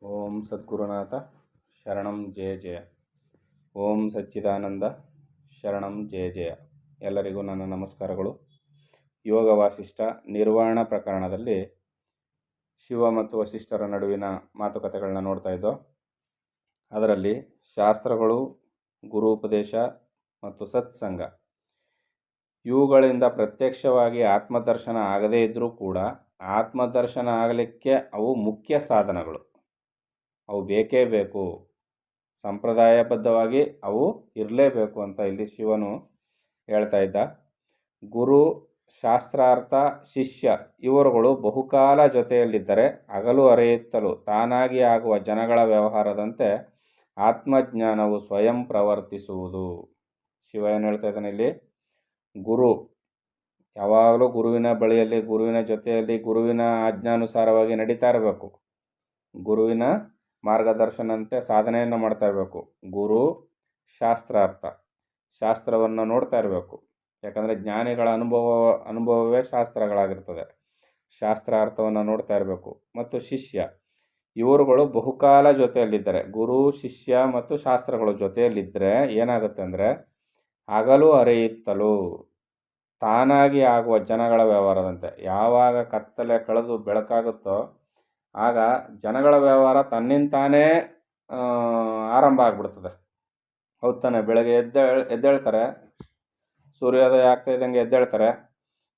ಓಂ ಸದ್ಗುರುನಾಥ ಶರಣಂ ಜಯ ಜಯ. ಓಂ ಸಚ್ಚಿದಾನಂದ ಶರಣಂ ಜಯ ಜಯ. ಎಲ್ಲರಿಗೂ ನನ್ನ ನಮಸ್ಕಾರಗಳು. ಯೋಗ ವಾಸಿಷ್ಠ ನಿರ್ವಾಣ ಪ್ರಕರಣದಲ್ಲಿ ಶಿವ ಮತ್ತು ವಸಿಷ್ಠರ ನಡುವಿನ ಮಾತುಕತೆಗಳನ್ನ ನೋಡ್ತಾ ಇದ್ದೋ. ಅದರಲ್ಲಿ ಶಾಸ್ತ್ರಗಳು, ಗುರುಪದೇಶ ಮತ್ತು ಸತ್ಸಂಗ ಇವುಗಳಿಂದ ಪ್ರತ್ಯಕ್ಷವಾಗಿ ಆತ್ಮದರ್ಶನ ಆಗದೇ ಇದ್ದರೂ ಕೂಡ ಆತ್ಮದರ್ಶನ ಆಗಲಿಕ್ಕೆ ಅವು ಮುಖ್ಯ ಸಾಧನಗಳು. ಅವು ಬೇಕೇ ಬೇಕು, ಸಂಪ್ರದಾಯಬದ್ಧವಾಗಿ ಅವು ಇರಲೇಬೇಕು ಅಂತ ಇಲ್ಲಿ ಶಿವನು ಹೇಳ್ತಾ ಇದ್ದ. ಗುರು, ಶಾಸ್ತ್ರಾರ್ಥ, ಶಿಷ್ಯ ಇವರುಗಳು ಬಹುಕಾಲ ಜೊತೆಯಲ್ಲಿದ್ದರೆ ಹಗಲು ಅರೆಯುತ್ತಲೂ ತಾನಾಗಿ ಆಗುವ ಜನಗಳ ವ್ಯವಹಾರದಂತೆ ಆತ್ಮಜ್ಞಾನವು ಸ್ವಯಂ ಪ್ರವರ್ತಿಸುವುದು. ಶಿವ ಏನು ಹೇಳ್ತಾ ಇದ್ದಾನೆ ಇಲ್ಲಿ? ಗುರು ಯಾವಾಗಲೂ ಗುರುವಿನ ಬಳಿಯಲ್ಲಿ, ಗುರುವಿನ ಜೊತೆಯಲ್ಲಿ, ಗುರುವಿನ ಆಜ್ಞಾನುಸಾರವಾಗಿ ನಡೀತಾ ಇರಬೇಕು. ಗುರುವಿನ ಮಾರ್ಗದರ್ಶನಂತೆ ಸಾಧನೆಯನ್ನು ಮಾಡ್ತಾ ಇರಬೇಕು. ಗುರು, ಶಾಸ್ತ್ರಾರ್ಥ, ಶಾಸ್ತ್ರವನ್ನು ನೋಡ್ತಾ ಇರಬೇಕು. ಯಾಕಂದರೆ ಜ್ಞಾನಿಗಳ ಅನುಭವವೇ ಶಾಸ್ತ್ರಗಳಾಗಿರ್ತದೆ. ಶಾಸ್ತ್ರಾರ್ಥವನ್ನು ನೋಡ್ತಾ ಇರಬೇಕು. ಮತ್ತು ಶಿಷ್ಯ ಇವರುಗಳು ಬಹುಕಾಲ ಜೊತೆಯಲ್ಲಿದ್ದರೆ, ಗುರು, ಶಿಷ್ಯ ಮತ್ತು ಶಾಸ್ತ್ರಗಳು ಜೊತೆಯಲ್ಲಿದ್ದರೆ ಏನಾಗುತ್ತೆ ಅಂದರೆ ಹಗಲು ಅರೆಯುತ್ತಲೂ ತಾನಾಗಿ ಆಗುವ ಜನಗಳ ವ್ಯವಹಾರದಂತೆ. ಯಾವಾಗ ಕತ್ತಲೆ ಕಳೆದು ಬೆಳಕಾಗುತ್ತೋ ಆಗ ಜನಗಳ ವ್ಯವಹಾರ ತನ್ನಿಂತಾನೇ ಆರಂಭ ಆಗಿಬಿಡ್ತದೆ. ಹೌದು ತಾನೆ? ಬೆಳಗ್ಗೆ ಎದ್ದೇಳ್ತಾರೆ, ಸೂರ್ಯೋದಯ ಆಗ್ತಾ ಇದ್ದಂಗೆ ಎದ್ದೇಳ್ತಾರೆ,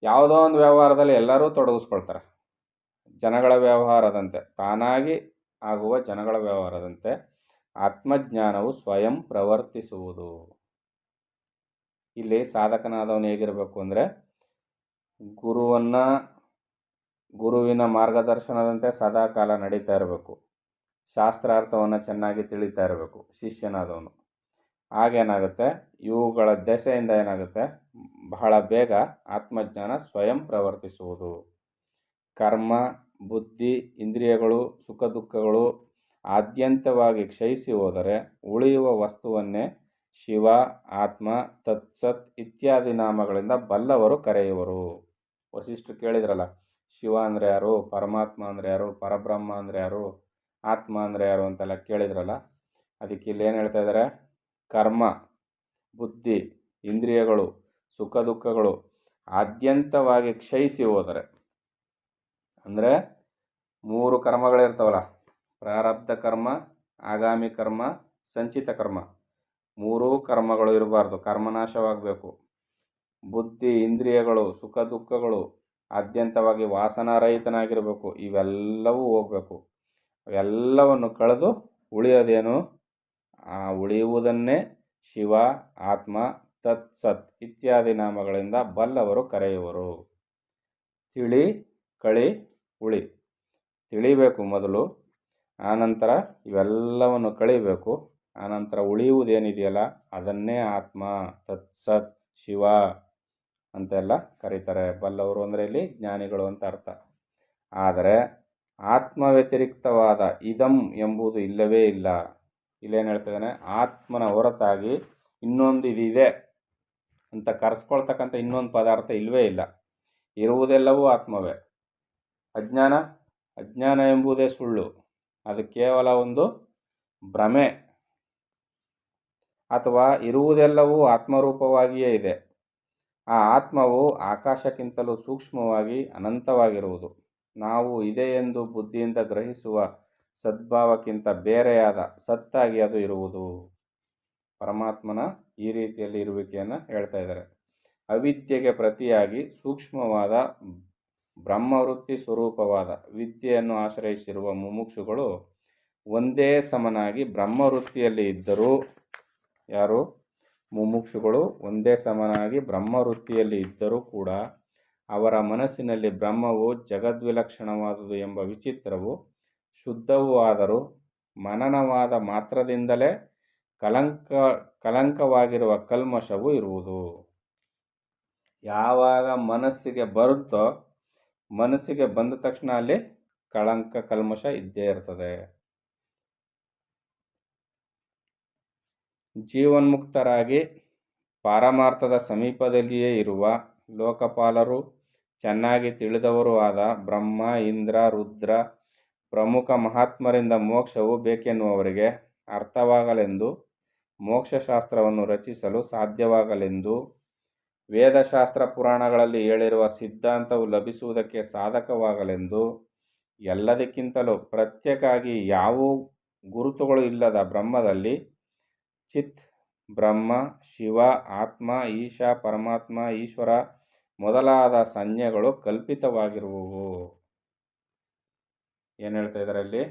ಯಾವುದೋ ಒಂದು ವ್ಯವಹಾರದಲ್ಲಿ ಎಲ್ಲರೂ ತೊಡಗಿಸ್ಕೊಳ್ತಾರೆ. ಜನಗಳ ವ್ಯವಹಾರದಂತೆ, ತಾನಾಗಿ ಆಗುವ ಜನಗಳ ವ್ಯವಹಾರದಂತೆ ಆತ್ಮಜ್ಞಾನವು ಸ್ವಯಂ ಪ್ರವರ್ತಿಸುವುದು. ಇಲ್ಲಿ ಸಾಧಕನಾದವನು ಹೇಗಿರಬೇಕು ಅಂದರೆ ಗುರುವಿನ ಮಾರ್ಗದರ್ಶನದಂತೆ ಸದಾಕಾಲ ನಡೀತಾ ಇರಬೇಕು. ಶಾಸ್ತ್ರಾರ್ಥವನ್ನು ಚೆನ್ನಾಗಿ ತಿಳಿತಾ ಇರಬೇಕು ಶಿಷ್ಯನಾದವನು. ಆಗೇನಾಗುತ್ತೆ, ಇವುಗಳ ದೆಸೆಯಿಂದ ಏನಾಗುತ್ತೆ, ಬಹಳ ಬೇಗ ಆತ್ಮಜ್ಞಾನ ಸ್ವಯಂ ಪ್ರವರ್ತಿಸುವುದು. ಕರ್ಮ, ಬುದ್ಧಿ, ಇಂದ್ರಿಯಗಳು, ಸುಖ ದುಃಖಗಳು ಆದ್ಯಂತವಾಗಿ ಕ್ಷಯಿಸಿ ಹೋದರೆ ಉಳಿಯುವ ವಸ್ತುವನ್ನೇ ಶಿವ, ಆತ್ಮ, ತತ್ಸತ್ ಇತ್ಯಾದಿ ನಾಮಗಳಿಂದ ಬಲ್ಲವರು ಕರೆಯುವರು. ವಸಿಷ್ಠರು ಕೇಳಿದ್ರಲ್ಲ, ಶಿವ ಅಂದರೆ ಯಾರು, ಪರಮಾತ್ಮ ಅಂದರೆ ಯಾರು, ಪರಬ್ರಹ್ಮ ಅಂದರೆ ಯಾರು, ಆತ್ಮ ಅಂದರೆ ಯಾರು ಅಂತೆಲ್ಲ ಕೇಳಿದ್ರಲ್ಲ. ಅದಕ್ಕೆ ಇಲ್ಲಿ ಏನು ಹೇಳ್ತಾ ಇದ್ದಾರೆ? ಕರ್ಮ, ಬುದ್ಧಿ, ಇಂದ್ರಿಯಗಳು, ಸುಖ ದುಃಖಗಳು ಆದ್ಯಂತವಾಗಿ ಕ್ಷಯಿಸಿ ಹೋದರೆ, ಅಂದರೆ 3 ಕರ್ಮಗಳಿರ್ತಾವಲ್ಲ, ಪ್ರಾರಬ್ಧ ಕರ್ಮ, ಆಗಾಮಿ ಕರ್ಮ, ಸಂಚಿತ ಕರ್ಮ. 3 ಕರ್ಮಗಳು ಇರಬಾರ್ದು, ಕರ್ಮನಾಶವಾಗಬೇಕು. ಬುದ್ಧಿ, ಇಂದ್ರಿಯಗಳು, ಸುಖ ದುಃಖಗಳು ಆದ್ಯಂತವಾಗಿ ವಾಸನಾರಹಿತನಾಗಿರಬೇಕು. ಇವೆಲ್ಲವೂ ಹೋಗಬೇಕು. ಅವೆಲ್ಲವನ್ನು ಕಳೆದು ಉಳಿಯೋದೇನು? ಆ ಉಳಿಯುವುದನ್ನೇ ಶಿವ, ಆತ್ಮ, ತತ್ಸತ್ ಇತ್ಯಾದಿ ನಾಮಗಳಿಂದ ಬಲ್ಲವರು ಕರೆಯುವರು. ತಿಳಿ, ಕಳಿ, ಉಳಿ. ತಿಳಿಬೇಕು ಮೊದಲು, ಆನಂತರ ಇವೆಲ್ಲವನ್ನು ಕಳಿಬೇಕು. ಆನಂತರ ಉಳಿಯುವುದೇನಿದೆಯಲ್ಲ ಅದನ್ನೇ ಆತ್ಮ, ತತ್ಸತ್, ಶಿವ ಅಂತೆಲ್ಲ ಕರೀತಾರೆ. ಬಲ್ಲವರು ಅಂದರೆ ಇಲ್ಲಿ ಜ್ಞಾನಿಗಳು ಅಂತ ಅರ್ಥ. ಆದರೆ ಆತ್ಮ ವ್ಯತಿರಿಕ್ತವಾದ ಇದಂ ಎಂಬುದು ಇಲ್ಲವೇ ಇಲ್ಲ. ಇಲ್ಲೇನು ಹೇಳ್ತಿದ್ದಾನೆ? ಆತ್ಮನ ಹೊರತಾಗಿ ಇನ್ನೊಂದು ಇದಿದೆ ಅಂತ ಕರೆಸ್ಕೊಳ್ತಕ್ಕಂಥ ಇನ್ನೊಂದು ಪದಾರ್ಥ ಇಲ್ಲವೇ ಇಲ್ಲ. ಇರುವುದೆಲ್ಲವೂ ಆತ್ಮವೇ. ಅಜ್ಞಾನ ಎಂಬುದೇ ಸುಳ್ಳು. ಅದು ಕೇವಲ ಒಂದು ಭ್ರಮೆ. ಅಥವಾ ಇರುವುದೆಲ್ಲವೂ ಆತ್ಮರೂಪವಾಗಿಯೇ ಇದೆ. ಆ ಆತ್ಮವು ಆಕಾಶಕ್ಕಿಂತಲೂ ಸೂಕ್ಷ್ಮವಾಗಿ ಅನಂತವಾಗಿರುವುದು. ನಾವು ಇದೆ ಎಂದು ಬುದ್ಧಿಯಿಂದ ಗ್ರಹಿಸುವ ಸದ್ಭಾವಕ್ಕಿಂತ ಬೇರೆಯಾದ ಸತ್ತಾಗಿ ಅದು ಇರುವುದು. ಪರಮಾತ್ಮನ ಈ ರೀತಿಯಲ್ಲಿ ಇರುವಿಕೆಯನ್ನು ಹೇಳ್ತಾ ಇದ್ದಾರೆ. ಅವಿದ್ಯೆಗೆ ಪ್ರತಿಯಾಗಿ ಸೂಕ್ಷ್ಮವಾದ ಬ್ರಹ್ಮವೃತ್ತಿ ಸ್ವರೂಪವಾದ ವಿದ್ಯೆಯನ್ನು ಆಶ್ರಯಿಸಿರುವ ಮುಮುಕ್ಷುಗಳು ಒಂದೇ ಸಮನಾಗಿ ಬ್ರಹ್ಮವೃತ್ತಿಯಲ್ಲಿ ಇದ್ದರೂ, ಯಾರು ಮುಮುಕ್ಷುಗಳು ಒಂದೇ ಸಮನಾಗಿ ಬ್ರಹ್ಮವೃತ್ತಿಯಲ್ಲಿ ಇದ್ದರೂ ಕೂಡ ಅವರ ಮನಸ್ಸಿನಲ್ಲಿ ಬ್ರಹ್ಮವು ಜಗದ್ವಿಲಕ್ಷಣವಾದುದು ಎಂಬ ವಿಚಿತ್ರವು ಶುದ್ಧವೂ ಆದರೂ ಮನನವಾದ ಮಾತ್ರದಿಂದಲೇ ಕಲಂಕವಾಗಿರುವ ಕಲ್ಮಶವೂ ಇರುವುದು. ಯಾವಾಗ ಮನಸ್ಸಿಗೆ ಬರುತ್ತೋ, ಮನಸ್ಸಿಗೆ ಬಂದ ತಕ್ಷಣ ಅಲ್ಲಿ ಕಲ್ಮಶ ಇದ್ದೇ ಇರ್ತದೆ. ಜೀವನ್ಮುಕ್ತರಾಗಿ ಪಾರಮಾರ್ಥದ ಸಮೀಪದಲ್ಲಿಯೇ ಇರುವ ಲೋಕಪಾಲರು, ಚೆನ್ನಾಗಿ ತಿಳಿದವರೂ ಆದ ಬ್ರಹ್ಮ, ಇಂದ್ರ, ರುದ್ರ ಪ್ರಮುಖ ಮಹಾತ್ಮರಿಂದ ಮೋಕ್ಷವು ಬೇಕೆನ್ನುವವರಿಗೆ ಅರ್ಥವಾಗಲೆಂದು, ಮೋಕ್ಷಶಾಸ್ತ್ರವನ್ನು ರಚಿಸಲು ಸಾಧ್ಯವಾಗಲೆಂದು, ವೇದಶಾಸ್ತ್ರ ಪುರಾಣಗಳಲ್ಲಿ ಹೇಳಿರುವ ಸಿದ್ಧಾಂತವು ಲಭಿಸುವುದಕ್ಕೆ ಸಾಧಕವಾಗಲೆಂದು, ಎಲ್ಲದಕ್ಕಿಂತಲೂ ಪ್ರತ್ಯೇಕವಾಗಿ ಯಾವ ಗುರುತುಗಳು ಇಲ್ಲದ ಬ್ರಹ್ಮದಲ್ಲಿ ಚಿತ್, ಬ್ರಹ್ಮ, ಶಿವ, ಆತ್ಮ, ಈಶ, ಪರಮಾತ್ಮ, ಈಶ್ವರ ಮೊದಲಾದ ಸಂಜ್ಞೆಗಳು ಕಲ್ಪಿತವಾಗಿರುವವು. ಏನು ಹೇಳ್ತಾ ಇದ್ದಾರೆ ಅಲ್ಲಿ?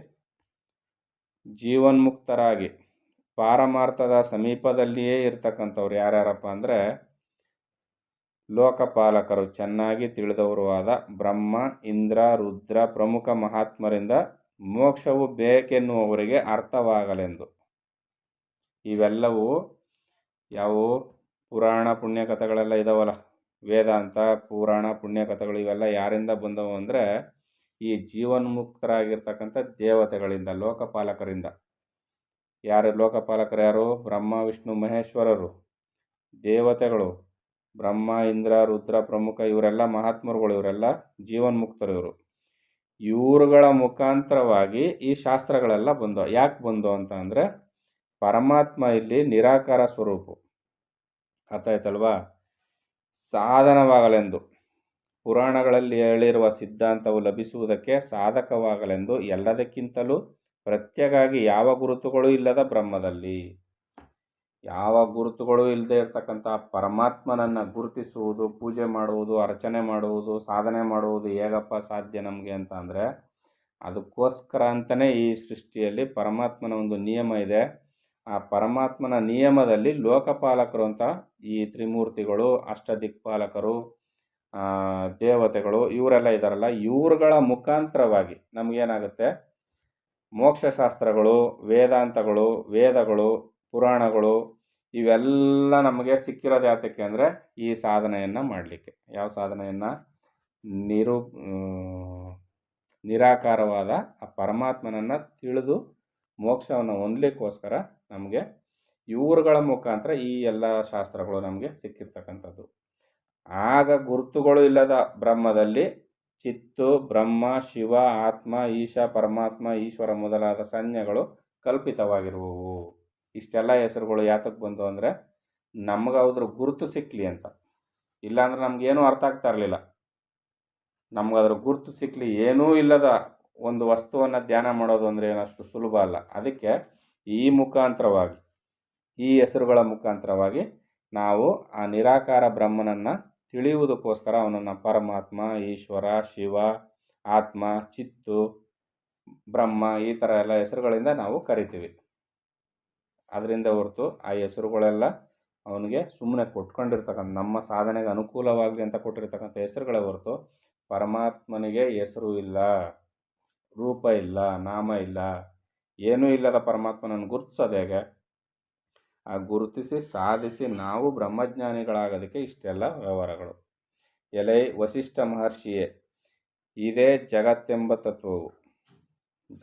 ಜೀವನ್ಮುಕ್ತರಾಗಿ ಪಾರಮಾರ್ಥದ ಸಮೀಪದಲ್ಲಿಯೇ ಇರ್ತಕ್ಕಂಥವ್ರು ಯಾರ್ಯಾರಪ್ಪ ಅಂದರೆ ಲೋಕಪಾಲಕರು, ಚೆನ್ನಾಗಿ ತಿಳಿದವರು ಆದ ಬ್ರಹ್ಮ, ಇಂದ್ರ, ರುದ್ರ ಪ್ರಮುಖ ಮಹಾತ್ಮರಿಂದ ಮೋಕ್ಷವು ಬೇಕೆನ್ನುವವರಿಗೆ ಅರ್ಥವಾಗಲೆಂದು. ಇವೆಲ್ಲವೂ ಯಾವುವು? ಪುರಾಣ ಪುಣ್ಯಕಥೆಗಳೆಲ್ಲ ಇದಾವಲ್ಲ, ವೇದಾಂತ, ಪುರಾಣ ಪುಣ್ಯಕಥೆಗಳು ಇವೆಲ್ಲ ಯಾರಿಂದ ಬಂದವು ಅಂದರೆ ಈ ಜೀವನ್ಮುಕ್ತರಾಗಿರ್ತಕ್ಕಂಥ ದೇವತೆಗಳಿಂದ, ಲೋಕಪಾಲಕರಿಂದ. ಯಾರು ಲೋಕಪಾಲಕರು? ಯಾರು? ಬ್ರಹ್ಮ, ವಿಷ್ಣು, ಮಹೇಶ್ವರರು. ದೇವತೆಗಳು ಬ್ರಹ್ಮ, ಇಂದ್ರ, ರುದ್ರ ಪ್ರಮುಖ ಇವರೆಲ್ಲ ಮಹಾತ್ಮರುಗಳು, ಇವರೆಲ್ಲ ಜೀವನ್ಮುಕ್ತರು. ಇವರುಗಳ ಮುಖಾಂತರವಾಗಿ ಈ ಶಾಸ್ತ್ರಗಳೆಲ್ಲ ಬಂದವು. ಯಾಕೆ ಬಂದವು ಅಂತ ಅಂದರೆ ಪರಮಾತ್ಮ ಇಲ್ಲಿ ನಿರಾಕಾರ ಸ್ವರೂಪ, ಅರ್ಥಾಯ್ತಲ್ವಾ? ಸಾಧನವಾಗಲೆಂದು, ಪುರಾಣಗಳಲ್ಲಿ ಹೇಳಿರುವ ಸಿದ್ಧಾಂತವು ಲಭಿಸುವುದಕ್ಕೆ ಸಾಧಕವಾಗಲೆಂದು, ಎಲ್ಲದಕ್ಕಿಂತಲೂ ಪ್ರತ್ಯೇಕವಾಗಿ ಯಾವ ಗುರುತುಗಳು ಇಲ್ಲದ ಬ್ರಹ್ಮದಲ್ಲಿ, ಯಾವ ಗುರುತುಗಳು ಇಲ್ಲದೆ ಇರತಕ್ಕಂಥ ಪರಮಾತ್ಮನನ್ನು ಗುರುತಿಸುವುದು, ಪೂಜೆ ಮಾಡುವುದು, ಅರ್ಚನೆ ಮಾಡುವುದು, ಸಾಧನೆ ಮಾಡುವುದು ಹೇಗಪ್ಪ ಸಾಧ್ಯ ನಮಗೆ ಅಂತ ಅಂದರೆ ಅದಕ್ಕೋಸ್ಕರ ಅಂತಲೇ ಈ ಸೃಷ್ಟಿಯಲ್ಲಿ ಪರಮಾತ್ಮನ ಒಂದು ನಿಯಮ ಇದೆ. ಆ ಪರಮಾತ್ಮನ ನಿಯಮದಲ್ಲಿ ಲೋಕಪಾಲಕರು ಅಂತ ಈ ತ್ರಿಮೂರ್ತಿಗಳು, ಅಷ್ಟದಿಕ್ಪಾಲಕರು, ದೇವತೆಗಳು ಇವರೆಲ್ಲ ಇದ್ದಾರಲ್ಲ, ಇವರುಗಳ ಮುಖಾಂತರವಾಗಿ ನಮಗೇನಾಗುತ್ತೆ? ಮೋಕ್ಷಶಾಸ್ತ್ರಗಳು, ವೇದಾಂತಗಳು, ವೇದಗಳು, ಪುರಾಣಗಳು ಇವೆಲ್ಲ ನಮಗೆ ಸಿಕ್ಕಿರೋದು ಯಾತಕ್ಕೆ ಅಂದರೆ ಈ ಸಾಧನೆಯನ್ನು ಮಾಡಲಿಕ್ಕೆ. ಯಾವ ಸಾಧನೆಯನ್ನು? ನಿರಾಕಾರವಾದ ಆ ಪರಮಾತ್ಮನನ್ನು ತಿಳಿದು ಮೋಕ್ಷವನ್ನು ಹೊಂದಲಿಕ್ಕೋಸ್ಕರ ನಮಗೆ ಇವರುಗಳ ಮುಖಾಂತರ ಈ ಎಲ್ಲ ಶಾಸ್ತ್ರಗಳು ನಮಗೆ ಸಿಕ್ಕಿರ್ತಕ್ಕಂಥದ್ದು. ಆಗ ಗುರುತುಗಳು ಇಲ್ಲದ ಬ್ರಹ್ಮದಲ್ಲಿ ಚಿತ್ತು, ಬ್ರಹ್ಮ, ಶಿವ, ಆತ್ಮ, ಈಶ, ಪರಮಾತ್ಮ, ಈಶ್ವರ ಮೊದಲಾದ ಸಂಜ್ಞೆಗಳು ಕಲ್ಪಿತವಾಗಿರುವವು. ಇಷ್ಟೆಲ್ಲ ಹೆಸರುಗಳು ಯಾತಕ್ಕೆ ಬಂದು ಅಂದರೆ ನಮ್ಗೆ ಅದ್ರ ಗುರುತು ಸಿಕ್ಕಲಿ ಅಂತ. ಇಲ್ಲಾಂದ್ರೆ ನಮಗೇನೂ ಅರ್ಥ ಆಗ್ತಾ ಇರಲಿಲ್ಲ. ನಮ್ಗೆ ಅದ್ರ ಗುರುತು ಸಿಕ್ಕಲಿ, ಏನೂ ಇಲ್ಲದ ಒಂದು ವಸ್ತುವನ್ನು ಧ್ಯಾನ ಮಾಡೋದು ಅಂದರೆ ಏನಷ್ಟು ಸುಲಭ ಅಲ್ಲ. ಅದಕ್ಕೆ ಈ ಮುಖಾಂತರವಾಗಿ, ಈ ಹೆಸರುಗಳ ಮುಖಾಂತರವಾಗಿ ನಾವು ಆ ನಿರಾಕಾರ ಬ್ರಹ್ಮನನ್ನು ತಿಳಿಯುವುದಕ್ಕೋಸ್ಕರ ಅವನನ್ನು ಪರಮಾತ್ಮ, ಈಶ್ವರ, ಶಿವ, ಆತ್ಮ, ಚಿತ್ತು, ಬ್ರಹ್ಮ ಈ ಥರ ಎಲ್ಲ ಹೆಸರುಗಳಿಂದ ನಾವು ಕರಿತೀವಿ. ಅದರಿಂದ ಹೊರತು ಆ ಹೆಸರುಗಳೆಲ್ಲ ಅವನಿಗೆ ಸುಮ್ಮನೆ ಕೊಟ್ಕೊಂಡಿರ್ತಕ್ಕಂಥ, ನಮ್ಮ ಸಾಧನೆಗೆ ಅನುಕೂಲವಾಗಲಿ ಅಂತ ಕೊಟ್ಟಿರ್ತಕ್ಕಂಥ ಹೆಸರುಗಳೇ ಹೊರತು ಪರಮಾತ್ಮನಿಗೆ ಹೆಸರು ಇಲ್ಲ, ರೂಪ ಇಲ್ಲ, ನಾಮ ಇಲ್ಲ, ಏನೂ ಇಲ್ಲದ ಪರಮಾತ್ಮನನ್ನು ಗುರುತಿಸೋದು ಹೇಗೆ? ಆ ಗುರುತಿಸಿ ಸಾಧಿಸಿ ನಾವು ಬ್ರಹ್ಮಜ್ಞಾನಿಗಳಾಗೋದಕ್ಕೆ ಇಷ್ಟೆಲ್ಲ ವ್ಯವಹಾರಗಳು. ಎಲೆ ವಸಿಷ್ಠ ಮಹರ್ಷಿಯೇ, ಇದೇ ಜಗತ್ತೆಂಬ ತತ್ವವು.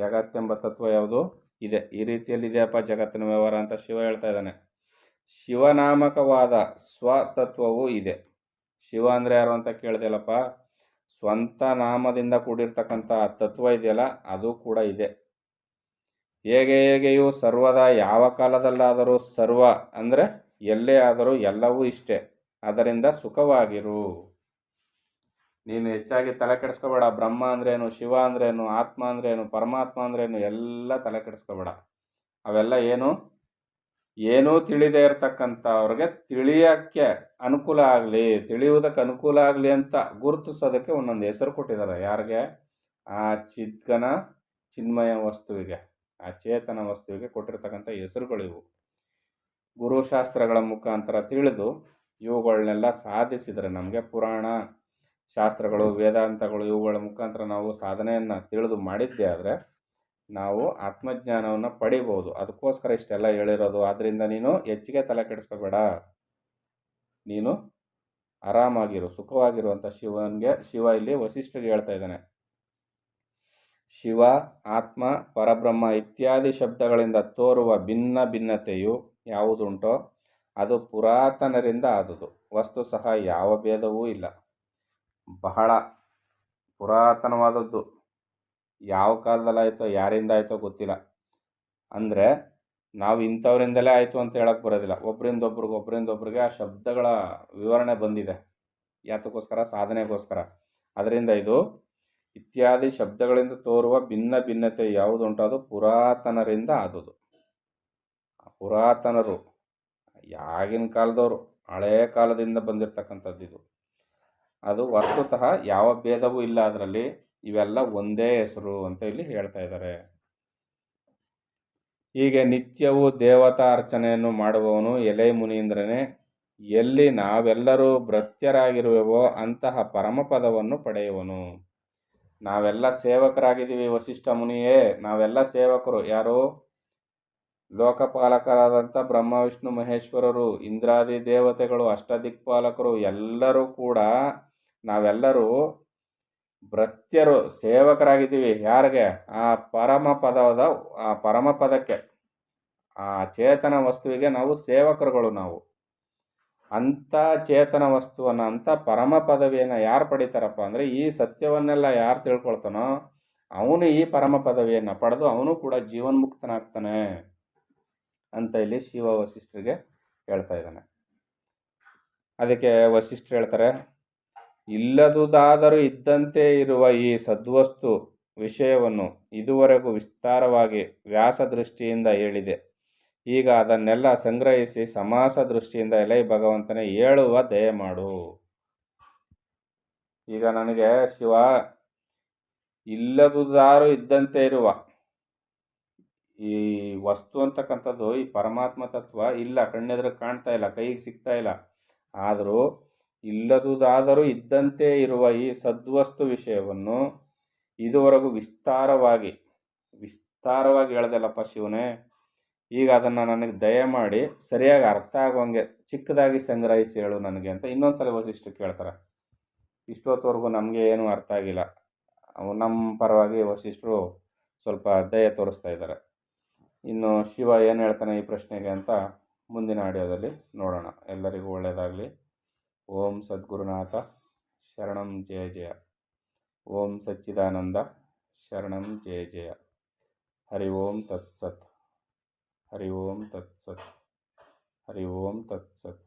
ಜಗತ್ತೆಂಬ ತತ್ವ ಯಾವುದು? ಇದೆ. ಈ ರೀತಿಯಲ್ಲಿ ಇದೆಯಪ್ಪ ಜಗತ್ತಿನ ವ್ಯವಹಾರ ಅಂತ ಶಿವ ಹೇಳ್ತಾ ಇದ್ದಾನೆ. ಶಿವನಾಮಕವಾದ ಸ್ವತತ್ವವು ಇದೆ. ಶಿವ ಅಂದರೆ ಯಾರು ಅಂತ ಕೇಳಿದೆಯಲ್ಲಪ್ಪ, ಸ್ವಂತ ನಾಮದಿಂದ ಕೂಡಿರ್ತಕ್ಕಂಥ ತತ್ವ ಇದೆಯಲ್ಲ, ಅದು ಕೂಡ ಇದೆ. ಹೇಗೆಯೂ ಸರ್ವದ ಯಾವ ಕಾಲದಲ್ಲಾದರೂ ಸರ್ವ ಅಂದರೆ ಎಲ್ಲೇ ಆದರೂ ಎಲ್ಲವೂ ಇಷ್ಟೇ. ಅದರಿಂದ ಸುಖವಾಗಿರು. ನೀನು ಹೆಚ್ಚಾಗಿ ತಲೆ ಕೆಡಿಸ್ಕೋಬೇಡ. ಬ್ರಹ್ಮ ಅಂದ್ರೇನು, ಶಿವ ಅಂದ್ರೇನು, ಆತ್ಮ ಅಂದ್ರೇನು, ಪರಮಾತ್ಮ ಅಂದ್ರೇನು ಎಲ್ಲ ತಲೆ ಕೆಡಿಸ್ಕೋಬೇಡ. ಅವೆಲ್ಲ ಏನೂ ತಿಳಿದೇ ಇರತಕ್ಕಂಥವ್ರಿಗೆ ತಿಳಿಯೋಕ್ಕೆ ಅನುಕೂಲ ಆಗಲಿ, ತಿಳಿಯುವುದಕ್ಕೆ ಅನುಕೂಲ ಆಗಲಿ ಅಂತ ಗುರುತಿಸೋದಕ್ಕೆ ಒಂದೊಂದು ಹೆಸರು ಕೊಟ್ಟಿದ್ದಾರೆ. ಯಾರಿಗೆ? ಆ ಚಿದ್ಘನ ಚಿನ್ಮಯ ವಸ್ತುವಿಗೆ, ಆ ಚೇತನ ವಸ್ತುವಿಗೆ ಕೊಟ್ಟಿರ್ತಕ್ಕಂಥ ಹೆಸರುಗಳಿವು. ಗುರುಶಾಸ್ತ್ರಗಳ ಮುಖಾಂತರ ತಿಳಿದು ಇವುಗಳನ್ನೆಲ್ಲ ಸಾಧಿಸಿದರೆ ನಮಗೆ ಪುರಾಣ ಶಾಸ್ತ್ರಗಳು, ವೇದಾಂತಗಳು ಇವುಗಳ ಮುಖಾಂತರ ನಾವು ಸಾಧನೆಯನ್ನು ತಿಳಿದು ಮಾಡಿದ್ದೇ ಆದರೆ ನಾವು ಆತ್ಮಜ್ಞಾನವನ್ನು ಪಡಿಬೋದು. ಅದಕ್ಕೋಸ್ಕರ ಇಷ್ಟೆಲ್ಲ ಹೇಳಿರೋದು. ಆದ್ದರಿಂದ ನೀನು ಹೆಚ್ಚಿಗೆ ತಲೆ ಕೆಡಿಸ್ಕೋಬೇಡ, ನೀನು ಆರಾಮಾಗಿರು, ಸುಖವಾಗಿರು ಅಂತ ಶಿವ ಇಲ್ಲಿ ವಸಿಷ್ಠರಿಗೆ ಹೇಳ್ತಾ ಇದ್ದಾನೆ. ಶಿವ, ಆತ್ಮ, ಪರಬ್ರಹ್ಮ ಇತ್ಯಾದಿ ಶಬ್ದಗಳಿಂದ ತೋರುವ ಭಿನ್ನ ಭಿನ್ನತೆಯು ಯಾವುದುಂಟೋ ಅದು ಪುರಾತನರಿಂದ ಆದುದು. ವಸ್ತು ಸಹ ಯಾವ ಭೇದವೂ ಇಲ್ಲ, ಬಹಳ ಪುರಾತನವಾದದ್ದು. ಯಾವ ಕಾಲದಲ್ಲಾಯಿತೋ ಯಾರಿಂದ ಆಯಿತೋ ಗೊತ್ತಿಲ್ಲ. ಅಂದರೆ ನಾವು ಇಂಥವರಿಂದಲೇ ಆಯಿತು ಅಂತ ಹೇಳಕ್ಕೆ ಬರೋದಿಲ್ಲ. ಒಬ್ಬರಿಂದೊಬ್ರಿಗೆ ಆ ಶಬ್ದಗಳ ವಿವರಣೆ ಬಂದಿದೆ. ಯಾತಕ್ಕೋಸ್ಕರ? ಸಾಧನೆಗೋಸ್ಕರ. ಅದರಿಂದ ಇದು ಇತ್ಯಾದಿ ಶಬ್ದಗಳಿಂದ ತೋರುವ ಭಿನ್ನ ಭಿನ್ನತೆ ಯಾವುದುಂಟು ಅದು ಪುರಾತನರಿಂದ ಆದುದು. ಪುರಾತನರು ಆಗಿನ ಕಾಲದವರು, ಹಳೆಯ ಕಾಲದಿಂದ ಬಂದಿರತಕ್ಕಂಥದ್ದಿದು. ಅದು ವಸ್ತುತಃ ಯಾವ ಭೇದವೂ ಇಲ್ಲ ಅದರಲ್ಲಿ. ಇವೆಲ್ಲ ಒಂದೇ ಹೆಸರು ಅಂತ ಇಲ್ಲಿ ಹೇಳ್ತಾ ಇದ್ದಾರೆ. ಹೀಗೆ ನಿತ್ಯವೂ ದೇವತಾ ಅರ್ಚನೆಯನ್ನು ಮಾಡುವವನು ಎಲೆ ಮುನೀಂದ್ರನೇ, ಎಲ್ಲಿ ನಾವೆಲ್ಲರೂ ಭೃತ್ಯರಾಗಿರುವೆವೋ ಅಂತಹ ಪರಮಪದವನ್ನು ಪಡೆಯುವನು. ನಾವೆಲ್ಲ ಸೇವಕರಾಗಿದ್ದೀವಿ ವಸಿಷ್ಠ ಮುನಿಯೇ, ನಾವೆಲ್ಲ ಸೇವಕರು. ಯಾರು? ಲೋಕಪಾಲಕರಾದಂಥ ಬ್ರಹ್ಮ ವಿಷ್ಣು ಮಹೇಶ್ವರರು, ಇಂದ್ರಾದಿ ದೇವತೆಗಳು, ಅಷ್ಟದಿಕ್ಪಾಲಕರು ಎಲ್ಲರೂ ಕೂಡ ನಾವೆಲ್ಲರೂ ಭೃತ್ಯರು, ಸೇವಕರಾಗಿದ್ದೀವಿ. ಯಾರಿಗೆ? ಆ ಪರಮಪದಕ್ಕೆ, ಆ ಚೇತನ ವಸ್ತುವಿಗೆ ನಾವು ಸೇವಕರುಗಳು. ನಾವು ಅಂಥ ಚೇತನ ವಸ್ತುವನ್ನು, ಅಂಥ ಪರಮ ಪದವಿಯನ್ನು ಯಾರು ಪಡಿತಾರಪ್ಪ ಅಂದರೆ, ಈ ಸತ್ಯವನ್ನೆಲ್ಲ ಯಾರು ತಿಳ್ಕೊಳ್ತಾನೋ ಅವನು ಈ ಪರಮ ಪದವಿಯನ್ನು ಪಡೆದು ಅವನು ಕೂಡ ಜೀವನ್ಮುಕ್ತನಾಗ್ತಾನೆ ಅಂತ ಇಲ್ಲಿ ಶಿವ ವಸಿಷ್ಠರಿಗೆ ಹೇಳ್ತಾ ಇದ್ದಾನೆ. ಅದಕ್ಕೆ ವಸಿಷ್ಠರು ಹೇಳ್ತಾರೆ, ಇಲ್ಲದುದಾದರೂ ಇದ್ದಂತೆ ಇರುವ ಈ ಸದ್ವಸ್ತು ವಿಷಯವನ್ನು ಇದುವರೆಗೂ ವಿಸ್ತಾರವಾಗಿ ವ್ಯಾಸ ದೃಷ್ಟಿಯಿಂದ ಹೇಳಿದೆ. ಈಗ ಅದನ್ನೆಲ್ಲ ಸಂಗ್ರಹಿಸಿ ಸಮಾಸ ದೃಷ್ಟಿಯಿಂದ ಎಲೈ ಭಗವಂತನೇ ಹೇಳುವ ದಯಮಾಡು. ಈಗ ನನಗೆ ಶಿವ ಇಲ್ಲದುದಾರು ಇದ್ದಂತೆ ಇರುವ ಈ ವಸ್ತು ಅಂತಕ್ಕಂಥದ್ದು, ಈ ಪರಮಾತ್ಮ ತತ್ವ ಇಲ್ಲ, ಕಣ್ಣೆದುರು ಕಾಣ್ತಾ ಇಲ್ಲ, ಕೈಗೆ ಸಿಗ್ತಾ ಇಲ್ಲ. ಆದರೂ ಇಲ್ಲದುದಾದರೂ ಇದ್ದಂತೆ ಇರುವ ಈ ಸದ್ವಸ್ತು ವಿಷಯವನ್ನು ಇದುವರೆಗೂ ವಿಸ್ತಾರವಾಗಿ ಹೇಳ್ದಲ್ಲಪ್ಪ ಶಿವನೇ, ಈಗ ಅದನ್ನು ನನಗೆ ದಯಮಾಡಿ ಸರಿಯಾಗಿ ಅರ್ಥ ಆಗೋಂಗೆ ಚಿಕ್ಕದಾಗಿ ಸಂಗ್ರಹಿಸಿ ಹೇಳು ನನಗೆ ಅಂತ ಇನ್ನೊಂದು ಸಲ ವಸಿಷ್ಠರು ಕೇಳ್ತಾರೆ. ಇಷ್ಟೊತ್ತವರೆಗೂ ನಮಗೆ ಏನೂ ಅರ್ಥ ಆಗಿಲ್ಲ. ನಮ್ಮ ಪರವಾಗಿ ವಸಿಷ್ಠರು ಸ್ವಲ್ಪ ದಯೆ ತೋರಿಸ್ತಾ ಇದ್ದಾರೆ. ಇನ್ನು ಶಿವ ಏನು ಹೇಳ್ತಾನೆ ಈ ಪ್ರಶ್ನೆಗೆ ಅಂತ ಮುಂದಿನ ಆಡಿಯೋದಲ್ಲಿ ನೋಡೋಣ. ಎಲ್ಲರಿಗೂ ಒಳ್ಳೆಯದಾಗಲಿ. ಓಂ ಸದ್ಗುರುನಾಥ ಶರಣಂ ಜಯ ಜಯ. ಓಂ ಸಚ್ಚಿದಾನಂದ ಶರಣಂ ಜಯ ಜಯ. ಹರಿ ಓಂ ತತ್ಸತ್. ಹರಿ ಓಂ ತತ್ಸತ್. ಹರಿ ಓಂ ತತ್ಸತ್.